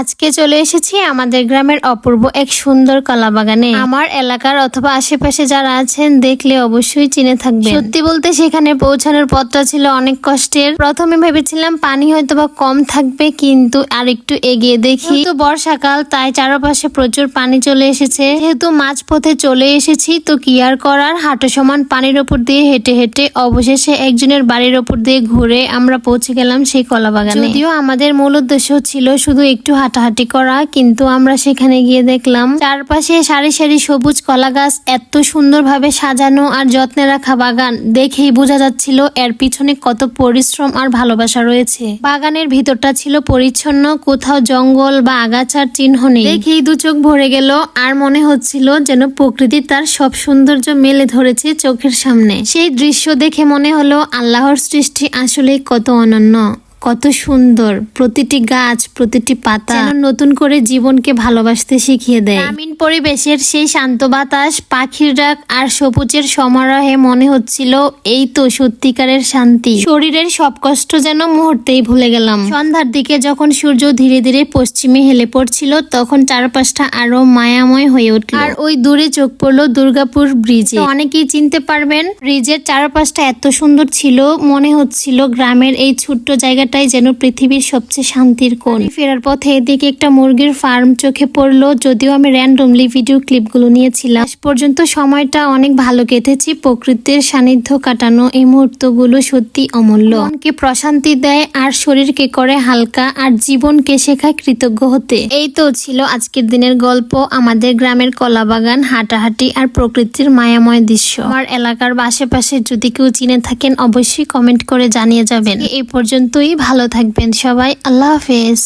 আজকে চলে এসেছি আমাদের গ্রামের অপূর্ব এক সুন্দর কলা বাগানে। আমার এলাকার অথবা আশেপাশে যারা আছেন দেখলে অবশ্যই চিনে থাকবেন। সত্যি বলতে সেখানে পৌঁছানোর পথটা ছিল অনেক কষ্টের। প্রথমে ভেবেছিলাম পানি হয়তোবা কম থাকবে, কিন্তু আর একটু এগিয়ে দেখি তো বর্ষাকাল, তাই চারপাশে প্রচুর পানি চলে এসেছে। যেহেতু মাঝপথে চলে এসেছি তো কি আর করার, হাঁটু সমান পানির ওপর দিয়ে হেঁটে হেঁটে অবশেষে একজনের বাড়ির ওপর দিয়ে ঘুরে আমরা পৌঁছে গেলাম সেই কলা বাগানে। যদিও আমাদের মূল উদ্দেশ্য ছিল শুধু একটু হাঁটাহাঁটি করা, কিন্তু আমরা সেখানে গিয়ে দেখলাম চারপাশে সারি সারি সবুজ কলা গাছ, এত সুন্দরভাবে সাজানো আর যত্নে রাখা বাগান। দেখেই বোঝা যাচ্ছিল এর পিছনে কত পরিশ্রম আর ভালোবাসা রয়েছে। বাগানের ভিতরটা ছিল পরিচ্ছন্ন, কোথাও জঙ্গল বা আগাছার চিহ্ন নেই। দেখেই দু চোখ ভরে গেল, আর মনে হচ্ছিল যেন প্রকৃতি তার সব সৌন্দর্য মেলে ধরেছে চোখের সামনে। সেই দৃশ্য দেখে মনে হলো আল্লাহর সৃষ্টি আসলে কত অনন্য, কত সুন্দর। প্রতিটি গাছ, প্রতিটি পাতা যেন নতুন করে জীবনকে ভালোবাসতে শিখিয়ে দেয়। গ্রামীণ পরিবেশের সেই শান্ত বাতাস, পাখির ডাক আর সবুজের সমারোহে মনে হচ্ছিল এই তো সত্যিকারের শান্তি। শরীরের সব কষ্ট যেন মুহূর্তেই ভুলে গেলাম। সন্ধ্যার দিকে যখন সূর্য ধীরে ধীরে পশ্চিমে হেলে পড়ছিল, তখন চারপাশটা আরো মায়াময় হয়ে উঠল। আর ওই দূরে চোখ পড়লো দুর্গাপুর ব্রিজে। অনেকেই চিনতে পারবেন, ব্রিজের চারপাশটা এত সুন্দর ছিল, মনে হচ্ছিল গ্রামের এই ছোট্ট জায়গাটা যেন পৃথিবীর সবচেয়ে শান্তির কোণ। ফেরার পথে এদিকে একটা মুরগির ফার্ম চোখে পড়লো, যদিও আমি র্যান্ডমলি ভিডিও ক্লিপগুলো নিয়েছিলাম। আজ পর্যন্ত সময়টা অনেক ভালো কেটেছি। প্রকৃতির সান্নিধ্য কাটানো এই মুহূর্তগুলো সত্যি অমূল্য। মনকে প্রশান্তি দেয় আর শরীরকে করে হালকা, আর জীবনকে শেখায় কৃতজ্ঞ হতে। এই তো ছিল আজকের দিনের গল্প, আমাদের গ্রামের কলা বাগান, হাঁটাহাঁটি আর প্রকৃতির মায়াময় দৃশ্য। আমার এলাকার আশেপাশে যদি কেউ চিনে থাকেন অবশ্যই কমেন্ট করে জানিয়ে যাবেন। এই পর্যন্তই, ভালো থাকবেন সবাই, আল্লাহ হাফেজ।